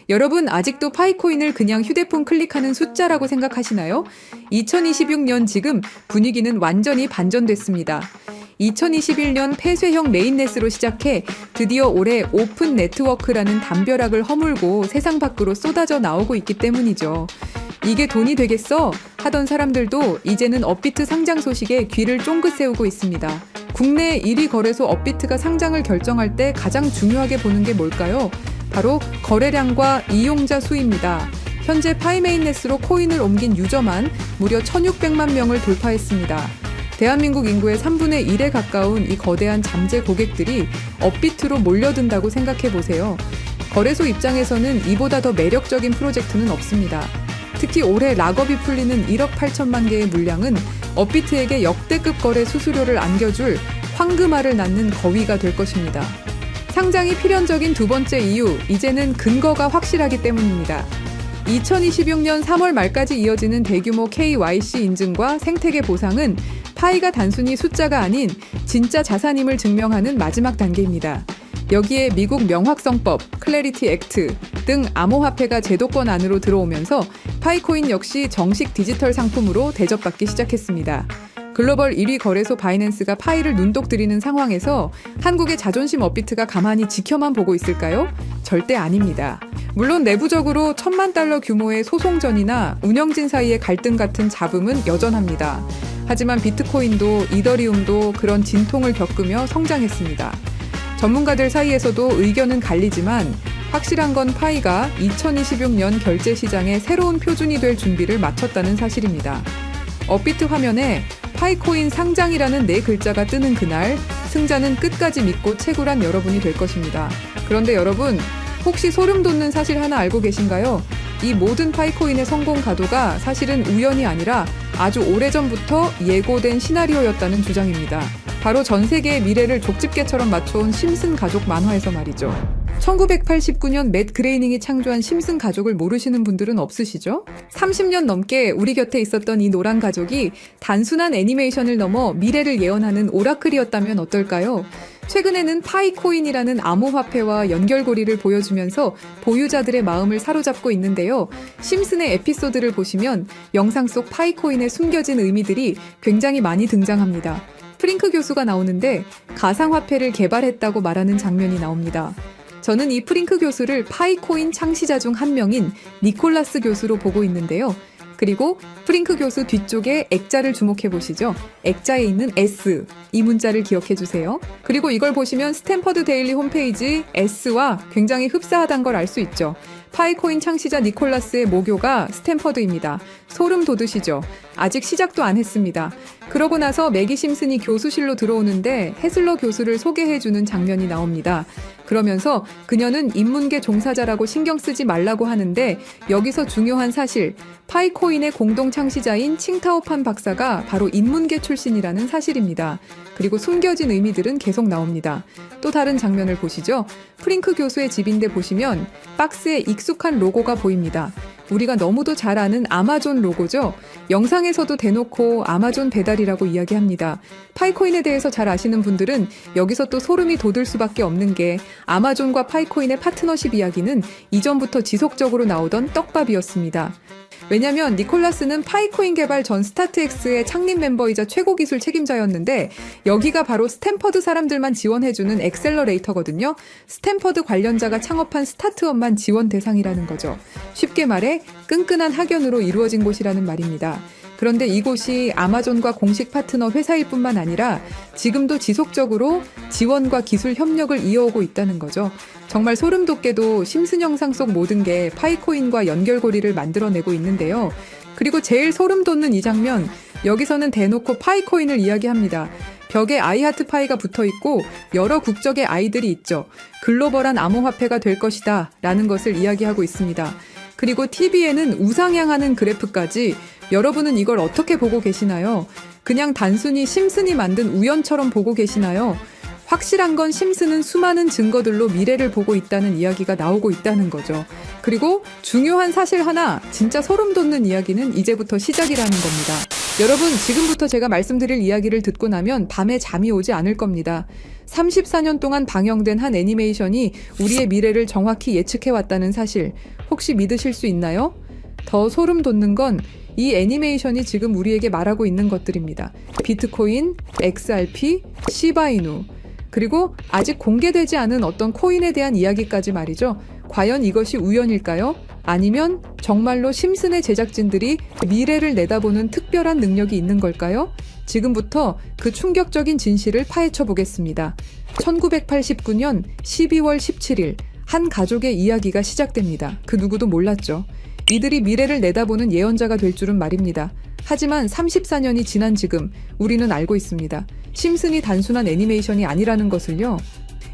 여러분 아직도 파이코인을 그냥 휴대폰 클릭하는 숫자라고 생각하시나요? 2026년 지금 분위기는 완전히 반전됐습니다. 2021년 폐쇄형 메인넷으로 시작해 드디어 올해 오픈 네트워크라는 담벼락을 허물고 세상 밖으로 쏟아져 나오고 있기 때문이죠. 이게 돈이 되겠어? 하던 사람들도 이제는 업비트 상장 소식에 귀를 쫑긋 세우고 있습니다. 국내 1위 거래소 업비트가 상장을 결정할 때 가장 중요하게 보는 게 뭘까요? 바로 거래량과 이용자 수입니다. 현재 파이메인넷으로 코인을 옮긴 유저만 무려 1,600만 명을 돌파했습니다. 대한민국 인구의 3분의 1에 가까운 이 거대한 잠재 고객들이 업비트로 몰려든다고 생각해 보세요. 거래소 입장에서는 이보다 더 매력적인 프로젝트는 없습니다. 특히 올해 락업이 풀리는 1억 8천만 개의 물량은 업비트에게 역대급 거래 수수료를 안겨줄 황금알을 낳는 거위가 될 것입니다. 상장이 필연적인 두 번째 이유, 이제는 근거가 확실하기 때문입니다. 2026년 3월 말까지 이어지는 대규모 KYC 인증과 생태계 보상은 파이가 단순히 숫자가 아닌 진짜 자산임을 증명하는 마지막 단계입니다. 여기에 미국 명확성법, 클래리티 액트 등 암호화폐가 제도권 안으로 들어오면서 파이코인 역시 정식 디지털 상품으로 대접받기 시작했습니다. 글로벌 1위 거래소 바이낸스가 파이를 눈독 들이는 상황에서 한국의 자존심 업비트가 가만히 지켜만 보고 있을까요? 절대 아닙니다. 물론 내부적으로 1,000만 달러 규모의 소송전이나 운영진 사이의 갈등 같은 잡음은 여전합니다. 하지만 비트코인도 이더리움도 그런 진통을 겪으며 성장했습니다. 전문가들 사이에서도 의견은 갈리지만 확실한 건 파이가 2026년 결제 시장의 새로운 표준이 될 준비를 마쳤다는 사실입니다. 업비트 화면에 파이코인 상장이라는 네 글자가 뜨는 그날 승자는 끝까지 믿고 채굴한 여러분이 될 것입니다. 그런데 여러분 혹시 소름 돋는 사실 하나 알고 계신가요? 이 모든 파이코인의 성공 가도가 사실은 우연이 아니라 아주 오래전부터 예고된 시나리오였다는 주장입니다. 바로 전 세계의 미래를 족집게처럼 맞춰온 심슨 가족 만화에서 말이죠. 1989년 맷 그레이닝이 창조한 심슨 가족을 모르시는 분들은 없으시죠? 30년 넘게 우리 곁에 있었던 이 노란 가족이 단순한 애니메이션을 넘어 미래를 예언하는 오라클이었다면 어떨까요? 최근에는 파이코인이라는 암호화폐와 연결고리를 보여주면서 보유자들의 마음을 사로잡고 있는데요. 심슨의 에피소드를 보시면 영상 속 파이코인의 숨겨진 의미들이 굉장히 많이 등장합니다. 프링크 교수가 나오는데 가상화폐를 개발했다고 말하는 장면이 나옵니다. 저는 이 프링크 교수를 파이코인 창시자 중 한 명인 니콜라스 교수로 보고 있는데요. 그리고 프링크 교수 뒤쪽에 액자를 주목해 보시죠. 액자에 있는 S, 이 문자를 기억해 주세요. 그리고 이걸 보시면 스탠퍼드 데일리 홈페이지 S와 굉장히 흡사하다는 걸 알 수 있죠. 파이코인 창시자 니콜라스의 모교가 스탠퍼드입니다. 소름 돋으시죠? 아직 시작도 안 했습니다. 그러고 나서 매기 심슨이 교수실로 들어오는데 해슬러 교수를 소개해주는 장면이 나옵니다. 그러면서 그녀는 인문계 종사자라고 신경 쓰지 말라고 하는데 여기서 중요한 사실, 파이코인의 공동 창시자인 칭타오판 박사가 바로 인문계 출신이라는 사실입니다. 그리고 숨겨진 의미들은 계속 나옵니다. 또 다른 장면을 보시죠. 프링크 교수의 집인데 보시면 박스에 익숙한 로고가 보입니다. 우리가 너무도 잘 아는 아마존 로고죠. 영상에서도 대놓고 아마존 배달이라고 이야기합니다. 파이코인에 대해서 잘 아시는 분들은 여기서 또 소름이 돋을 수밖에 없는 게 아마존과 파이코인의 파트너십 이야기는 이전부터 지속적으로 나오던 떡밥이었습니다. 왜냐면 니콜라스는 파이코인 개발 전 스타트엑스의 창립 멤버이자 최고 기술 책임자였는데 여기가 바로 스탠퍼드 사람들만 지원해주는 엑셀러레이터거든요. 스탠퍼드 관련자가 창업한 스타트업만 지원 대상이라는 거죠. 쉽게 말해 끈끈한 학연으로 이루어진 곳이라는 말입니다. 그런데 이곳이 아마존과 공식 파트너 회사일 뿐만 아니라 지금도 지속적으로 지원과 기술 협력을 이어오고 있다는 거죠. 정말 소름 돋게도 심슨 영상 속 모든 게 파이코인과 연결고리를 만들어내고 있는데요. 그리고 제일 소름 돋는 이 장면, 여기서는 대놓고 파이코인을 이야기합니다. 벽에 아이하트 파이가 붙어있고 여러 국적의 아이들이 있죠. 글로벌한 암호화폐가 될 것이다 라는 것을 이야기하고 있습니다. 그리고 TV에는 우상향하는 그래프까지. 여러분은 이걸 어떻게 보고 계시나요? 그냥 단순히 심슨이 만든 우연처럼 보고 계시나요? 확실한 건 심슨은 수많은 증거들로 미래를 보고 있다는 이야기가 나오고 있다는 거죠. 그리고 중요한 사실 하나, 진짜 소름 돋는 이야기는 이제부터 시작이라는 겁니다. 여러분, 지금부터 제가 말씀드릴 이야기를 듣고 나면 밤에 잠이 오지 않을 겁니다. 34년 동안 방영된 한 애니메이션이 우리의 미래를 정확히 예측해왔다는 사실 혹시 믿으실 수 있나요? 더 소름 돋는 건 이 애니메이션이 지금 우리에게 말하고 있는 것들입니다. 비트코인, XRP, 시바이누, 그리고 아직 공개되지 않은 어떤 코인에 대한 이야기까지 말이죠. 과연 이것이 우연일까요? 아니면 정말로 심슨의 제작진들이 미래를 내다보는 특별한 능력이 있는 걸까요? 지금부터 그 충격적인 진실을 파헤쳐 보겠습니다. 1989년 12월 17일 한 가족의 이야기가 시작됩니다. 그 누구도 몰랐죠. 이들이 미래를 내다보는 예언자가 될 줄은 말입니다. 하지만 34년이 지난 지금 우리는 알고 있습니다. 심슨이 단순한 애니메이션이 아니라는 것을요.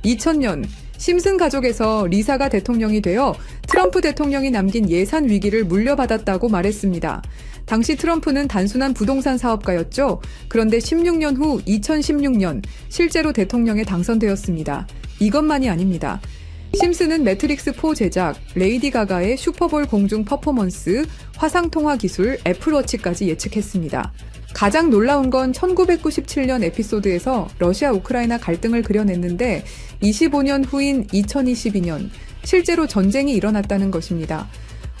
2000년 심슨 가족에서 리사가 대통령이 되어 트럼프 대통령이 남긴 예산 위기를 물려받았다고 말했습니다. 당시 트럼프는 단순한 부동산 사업가였죠. 그런데 16년 후 2016년 실제로 대통령에 당선되었습니다. 이것만이 아닙니다. 심슨은 매트릭스4 제작, 레이디 가가의 슈퍼볼 공중 퍼포먼스, 화상통화 기술, 애플워치까지 예측했습니다. 가장 놀라운 건 1997년 에피소드에서 러시아 우크라이나 갈등을 그려냈는데 25년 후인 2022년 실제로 전쟁이 일어났다는 것입니다.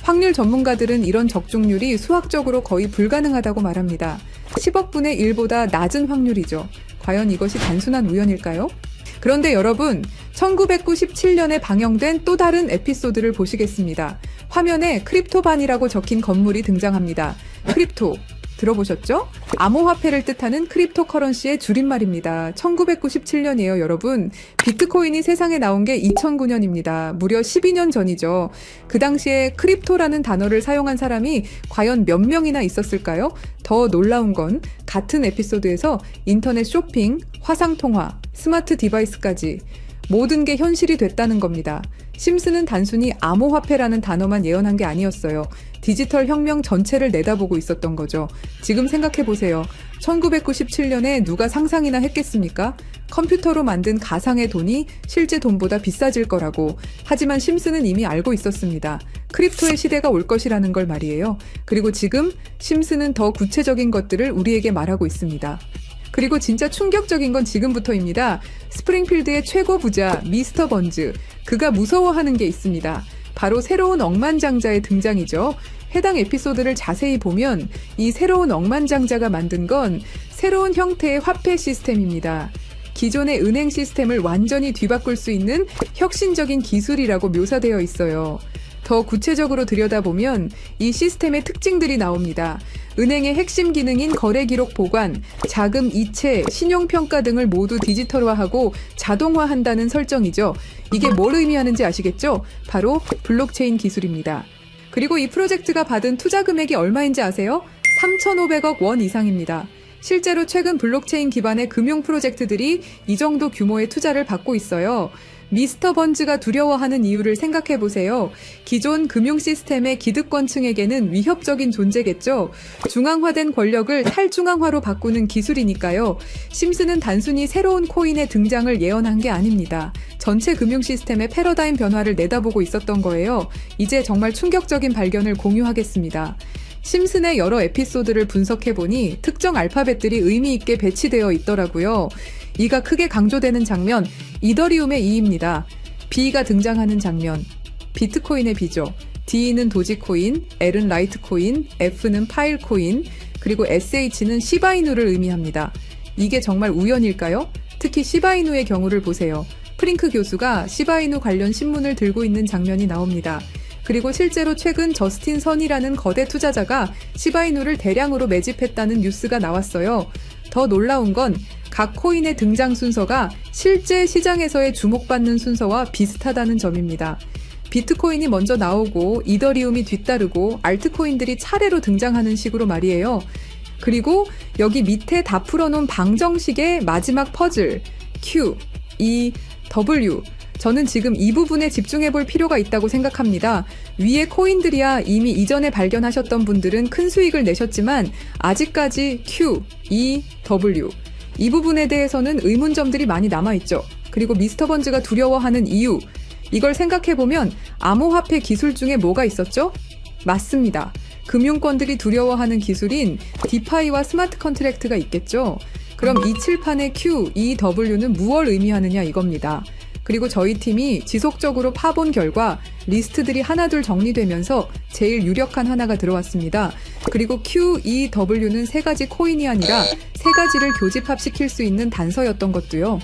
확률 전문가들은 이런 적중률이 수학적으로 거의 불가능하다고 말합니다. 10억 분의 1보다 낮은 확률이죠. 과연 이것이 단순한 우연일까요? 그런데 여러분, 1997년에 방영된 또 다른 에피소드를 보시겠습니다. 화면에 크립토반이라고 적힌 건물이 등장합니다. 크립토, 들어보셨죠? 암호화폐를 뜻하는 크립토커런시의 줄임말입니다. 1997년이에요, 여러분. 비트코인이 세상에 나온 게 2009년입니다. 무려 12년 전이죠. 그 당시에 크립토라는 단어를 사용한 사람이 과연 몇 명이나 있었을까요? 더 놀라운 건 같은 에피소드에서 인터넷 쇼핑, 화상통화, 스마트 디바이스까지 모든 게 현실이 됐다는 겁니다. 심슨은 단순히 암호화폐라는 단어만 예언한 게 아니었어요. 디지털 혁명 전체를 내다보고 있었던 거죠. 지금 생각해보세요. 1997년에 누가 상상이나 했겠습니까? 컴퓨터로 만든 가상의 돈이 실제 돈보다 비싸질 거라고. 하지만 심슨은 이미 알고 있었습니다. 크립토의 시대가 올 것이라는 걸 말이에요. 그리고 지금 심슨은 더 구체적인 것들을 우리에게 말하고 있습니다. 그리고 진짜 충격적인 건 지금부터입니다. 스프링필드의 최고 부자 미스터 번즈, 그가 무서워하는 게 있습니다. 바로 새로운 억만장자의 등장이죠. 해당 에피소드를 자세히 보면 이 새로운 억만장자가 만든 건 새로운 형태의 화폐 시스템입니다. 기존의 은행 시스템을 완전히 뒤바꿀 수 있는 혁신적인 기술이라고 묘사되어 있어요. 더 구체적으로 들여다보면 이 시스템의 특징들이 나옵니다. 은행의 핵심 기능인 거래 기록 보관, 자금 이체, 신용평가 등을 모두 디지털화하고 자동화한다는 설정이죠. 이게 뭘 의미하는지 아시겠죠? 바로 블록체인 기술입니다. 그리고 이 프로젝트가 받은 투자 금액이 얼마인지 아세요? 3,500억 원 이상입니다. 실제로 최근 블록체인 기반의 금융 프로젝트들이 이 정도 규모의 투자를 받고 있어요. 미스터 번즈가 두려워하는 이유를 생각해보세요. 기존 금융 시스템의 기득권층에게는 위협적인 존재겠죠. 중앙화된 권력을 탈중앙화로 바꾸는 기술이니까요. 심슨은 단순히 새로운 코인의 등장을 예언한 게 아닙니다. 전체 금융 시스템의 패러다임 변화를 내다보고 있었던 거예요. 이제 정말 충격적인 발견을 공유하겠습니다. 심슨의 여러 에피소드를 분석해보니 특정 알파벳들이 의미 있게 배치되어 있더라고요. 이가 크게 강조되는 장면, 이더리움의 E입니다. B가 등장하는 장면, 비트코인의 B죠. D는 도지코인, L은 라이트코인, F는 파일코인, 그리고 SH는 시바이누를 의미합니다. 이게 정말 우연일까요? 특히 시바이누의 경우를 보세요. 프링크 교수가 시바이누 관련 신문을 들고 있는 장면이 나옵니다. 그리고 실제로 최근 저스틴 선이라는 거대 투자자가 시바이누를 대량으로 매집했다는 뉴스가 나왔어요. 더 놀라운 건 각 코인의 등장 순서가 실제 시장에서의 주목받는 순서와 비슷하다는 점입니다. 비트코인이 먼저 나오고 이더리움이 뒤따르고 알트코인들이 차례로 등장하는 식으로 말이에요. 그리고 여기 밑에 다 풀어놓은 방정식의 마지막 퍼즐 Q, E, W, 저는 지금 이 부분에 집중해 볼 필요가 있다고 생각합니다. 위의 코인들이야 이미 이전에 발견하셨던 분들은 큰 수익을 내셨지만 아직까지 Q, E, W 이 부분에 대해서는 의문점들이 많이 남아있죠. 그리고 미스터 번즈가 두려워하는 이유, 이걸 생각해보면 암호화폐 기술 중에 뭐가 있었죠? 맞습니다. 금융권들이 두려워하는 기술인 디파이와 스마트 컨트랙트가 있겠죠. 그럼 이 칠판의 Q, E, W는 무엇을 의미하느냐 이겁니다. 그리고 저희 팀이 지속적으로 파본 결과 리스트들이 하나둘 정리되면서 제일 유력한 하나가 들어왔습니다. 그리고 Q, E, W는 세 가지 코인이 아니라 세 가지를 교집합시킬 수 있는 단서였던 것도요.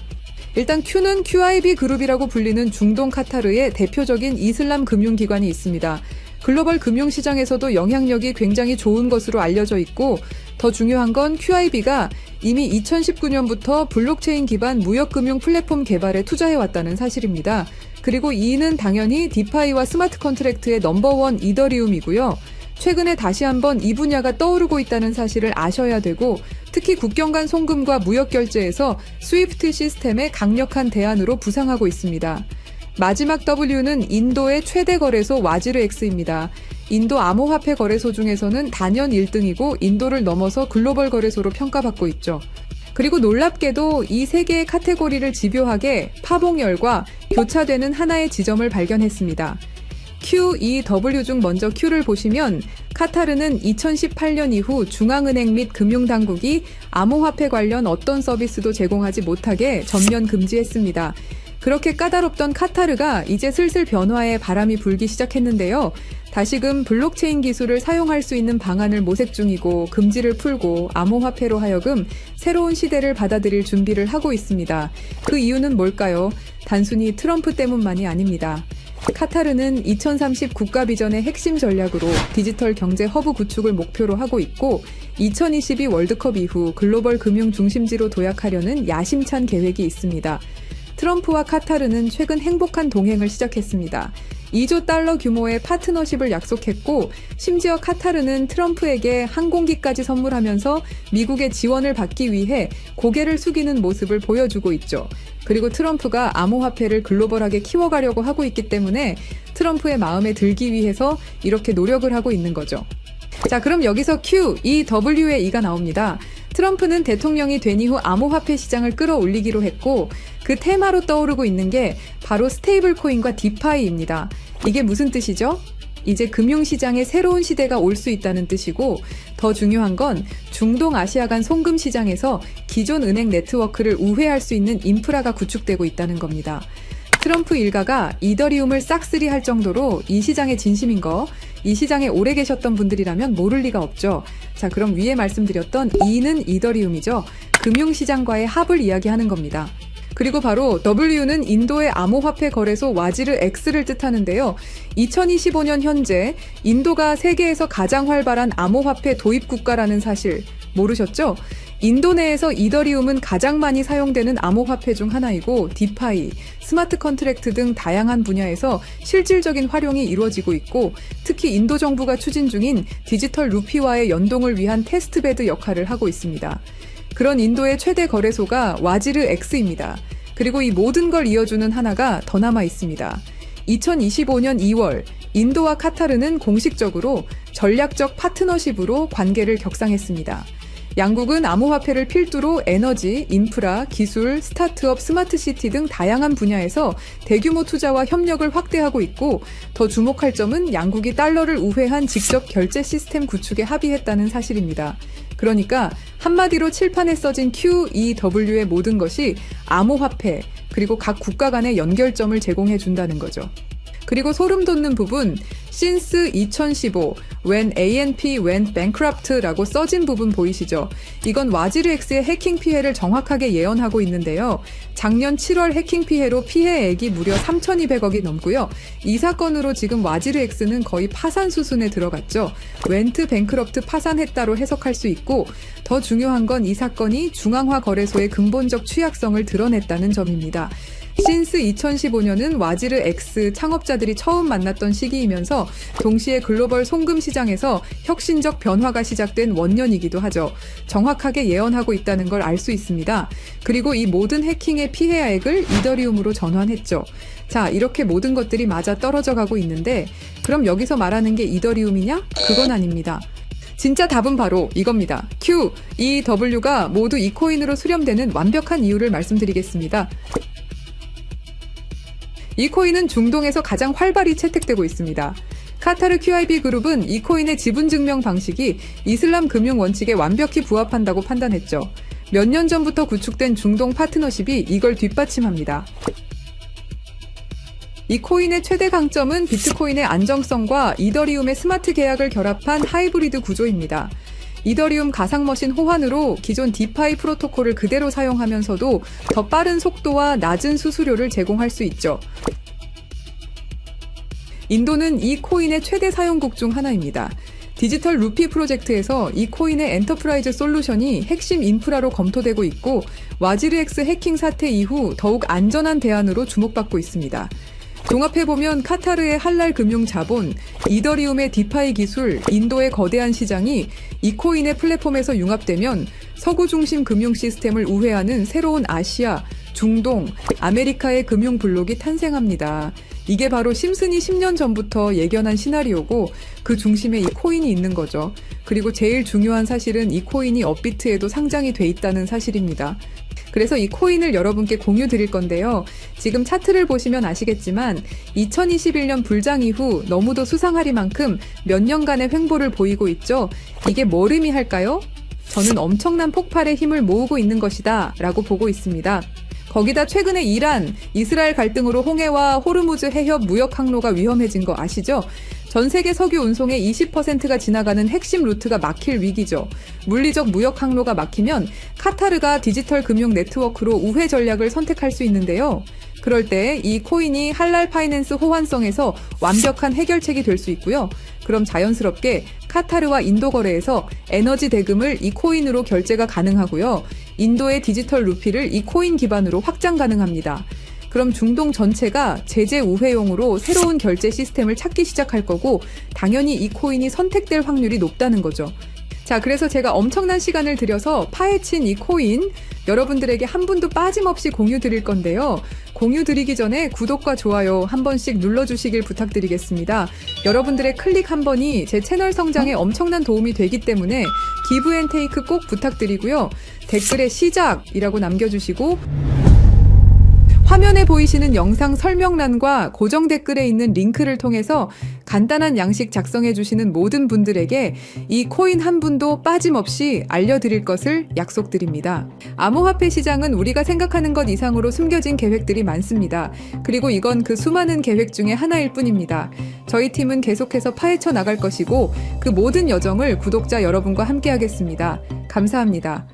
일단 Q는 QIB 그룹이라고 불리는 중동 카타르의 대표적인 이슬람 금융기관이 있습니다. 글로벌 금융시장에서도 영향력이 굉장히 좋은 것으로 알려져 있고, 더 중요한 건 QIB가 이미 2019년부터 블록체인 기반 무역금융 플랫폼 개발에 투자해왔다는 사실입니다. 그리고 E는 당연히 디파이와 스마트 컨트랙트의 넘버원 이더리움이고요. 최근에 다시 한번 이 분야가 떠오르고 있다는 사실을 아셔야 되고, 특히 국경 간 송금과 무역 결제에서 스위프트 시스템의 강력한 대안으로 부상하고 있습니다. 마지막 W는 인도의 최대 거래소 와지르X입니다. 인도 암호화폐 거래소 중에서는 단연 1등이고 인도를 넘어서 글로벌 거래소로 평가받고 있죠. 그리고 놀랍게도 이 세 개의 카테고리를 집요하게 파봉열과 교차되는 하나의 지점을 발견했습니다. Q, E, W 중 먼저 Q를 보시면 카타르는 2018년 이후 중앙은행 및 금융당국이 암호화폐 관련 어떤 서비스도 제공하지 못하게 전면 금지했습니다. 그렇게 까다롭던 카타르가 이제 슬슬 변화의 바람이 불기 시작했는데요. 다시금 블록체인 기술을 사용할 수 있는 방안을 모색 중이고 금지를 풀고 암호화폐로 하여금 새로운 시대를 받아들일 준비를 하고 있습니다. 그 이유는 뭘까요? 단순히 트럼프 때문만이 아닙니다. 카타르는 2030 국가 비전의 핵심 전략으로 디지털 경제 허브 구축을 목표로 하고 있고 2022 월드컵 이후 글로벌 금융 중심지로 도약하려는 야심찬 계획이 있습니다. 트럼프와 카타르는 최근 행복한 동행을 시작했습니다. 2조 달러 규모의 파트너십을 약속했고 심지어 카타르는 트럼프에게 항공기까지 선물하면서 미국의 지원을 받기 위해 고개를 숙이는 모습을 보여주고 있죠. 그리고 트럼프가 암호화폐를 글로벌하게 키워가려고 하고 있기 때문에 트럼프의 마음에 들기 위해서 이렇게 노력을 하고 있는 거죠. 자, 그럼 여기서 Q, E, W의 E가 나옵니다. 트럼프는 대통령이 된 이후 암호화폐 시장을 끌어올리기로 했고 그 테마로 떠오르고 있는 게 바로 스테이블 코인과 디파이입니다. 이게 무슨 뜻이죠? 이제 금융시장에 새로운 시대가 올 수 있다는 뜻이고 더 중요한 건 중동 아시아 간 송금 시장에서 기존 은행 네트워크를 우회할 수 있는 인프라가 구축되고 있다는 겁니다. 트럼프 일가가 이더리움을 싹쓸이 할 정도로 이 시장에 진심인 거, 이 시장에 오래 계셨던 분들이라면 모를 리가 없죠. 자, 그럼 위에 말씀드렸던 E는 이더리움이죠. 금융시장과의 합을 이야기하는 겁니다. 그리고 바로 W는 인도의 암호화폐 거래소 와지르X를 뜻하는데요. 2025년 현재 인도가 세계에서 가장 활발한 암호화폐 도입 국가라는 사실 모르셨죠? 인도 내에서 이더리움은 가장 많이 사용되는 암호화폐 중 하나이고 디파이, 스마트 컨트랙트 등 다양한 분야에서 실질적인 활용이 이루어지고 있고 특히 인도 정부가 추진 중인 디지털 루피와의 연동을 위한 테스트베드 역할을 하고 있습니다. 그런 인도의 최대 거래소가 와지르X입니다. 그리고 이 모든 걸 이어주는 하나가 더 남아 있습니다. 2025년 2월 인도와 카타르는 공식적으로 전략적 파트너십으로 관계를 격상했습니다. 양국은 암호화폐를 필두로 에너지, 인프라, 기술, 스타트업, 스마트시티 등 다양한 분야에서 대규모 투자와 협력을 확대하고 있고 더 주목할 점은 양국이 달러를 우회한 직접 결제 시스템 구축에 합의했다는 사실입니다. 그러니까 한마디로 칠판에 써진 Q, E, W의 모든 것이 암호화폐 그리고 각 국가 간의 연결점을 제공해 준다는 거죠. 그리고 소름 돋는 부분, since 2015, when ANP went bankrupt라고 써진 부분 보이시죠? 이건 와지르X의 해킹 피해를 정확하게 예언하고 있는데요. 작년 7월 해킹 피해로 피해액이 무려 3,200억이 넘고요. 이 사건으로 지금 와지르X는 거의 파산 수순에 들어갔죠. went bankrupt 파산했다로 해석할 수 있고 더 중요한 건 이 사건이 중앙화 거래소의 근본적 취약성을 드러냈다는 점입니다. since 2015년은 와지르X 창업자들이 처음 만났던 시기이면서 동시에 글로벌 송금 시장에서 혁신적 변화가 시작된 원년이기도 하죠. 정확하게 예언하고 있다는 걸 알 수 있습니다. 그리고 이 모든 해킹의 피해액을 이더리움으로 전환했죠. 자, 이렇게 모든 것들이 맞아 떨어져 가고 있는데 그럼 여기서 말하는 게 이더리움이냐? 그건 아닙니다. 진짜 답은 바로 이겁니다. Q, E, W가 모두 이 코인으로 수렴되는 완벽한 이유를 말씀드리겠습니다. 이 코인은 중동에서 가장 활발히 채택되고 있습니다. 카타르 QIB 그룹은 이 코인의 지분 증명 방식이 이슬람 금융 원칙에 완벽히 부합한다고 판단했죠. 몇 년 전부터 구축된 중동 파트너십이 이걸 뒷받침합니다. 이 코인의 최대 강점은 비트코인의 안정성과 이더리움의 스마트 계약을 결합한 하이브리드 구조입니다. 이더리움 가상머신 호환으로 기존 디파이 프로토콜을 그대로 사용하면서도 더 빠른 속도와 낮은 수수료를 제공할 수 있죠. 인도는 이 코인의 최대 사용국 중 하나입니다. 디지털 루피 프로젝트에서 이 코인의 엔터프라이즈 솔루션이 핵심 인프라로 검토되고 있고 와지르엑스 해킹 사태 이후 더욱 안전한 대안으로 주목받고 있습니다. 종합해보면 카타르의 할랄 금융 자본, 이더리움의 디파이 기술, 인도의 거대한 시장이 이 코인의 플랫폼에서 융합되면 서구 중심 금융 시스템을 우회하는 새로운 아시아, 중동, 아메리카의 금융 블록이 탄생합니다. 이게 바로 심슨이 10년 전부터 예견한 시나리오고 그 중심에 이 코인이 있는 거죠. 그리고 제일 중요한 사실은 이 코인이 업비트에도 상장이 돼 있다는 사실입니다. 그래서 이 코인을 여러분께 공유 드릴 건데요. 지금 차트를 보시면 아시겠지만 2021년 불장 이후 너무도 수상하리만큼 몇 년간의 횡보를 보이고 있죠. 이게 뭘 의미할까요? 저는 엄청난 폭발의 힘을 모으고 있는 것이다 라고 보고 있습니다. 거기다 최근에 이란, 이스라엘 갈등으로 홍해와 호르무즈 해협 무역 항로가 위험해진 거 아시죠? 전 세계 석유 운송의 20%가 지나가는 핵심 루트가 막힐 위기죠. 물리적 무역 항로가 막히면 카타르가 디지털 금융 네트워크로 우회 전략을 선택할 수 있는데요. 그럴 때 이 코인이 할랄 파이낸스 호환성에서 완벽한 해결책이 될 수 있고요. 그럼 자연스럽게 카타르와 인도 거래에서 에너지 대금을 이 코인으로 결제가 가능하고요. 인도의 디지털 루피를 이 코인 기반으로 확장 가능합니다. 그럼 중동 전체가 제재 우회용으로 새로운 결제 시스템을 찾기 시작할 거고 당연히 이 코인이 선택될 확률이 높다는 거죠. 자, 그래서 제가 엄청난 시간을 들여서 파헤친 이 코인 여러분들에게 한 분도 빠짐없이 공유 드릴 건데요. 공유 드리기 전에 구독과 좋아요 한 번씩 눌러주시길 부탁드리겠습니다. 여러분들의 클릭 한 번이 제 채널 성장에 엄청난 도움이 되기 때문에 기브앤테이크 꼭 부탁드리고요. 댓글에 시작이라고 남겨주시고 화면에 보이시는 영상 설명란과 고정 댓글에 있는 링크를 통해서 간단한 양식 작성해 주시는 모든 분들에게 이 코인 한 분도 빠짐없이 알려드릴 것을 약속드립니다. 암호화폐 시장은 우리가 생각하는 것 이상으로 숨겨진 계획들이 많습니다. 그리고 이건 그 수많은 계획 중에 하나일 뿐입니다. 저희 팀은 계속해서 파헤쳐 나갈 것이고 그 모든 여정을 구독자 여러분과 함께 하겠습니다. 감사합니다.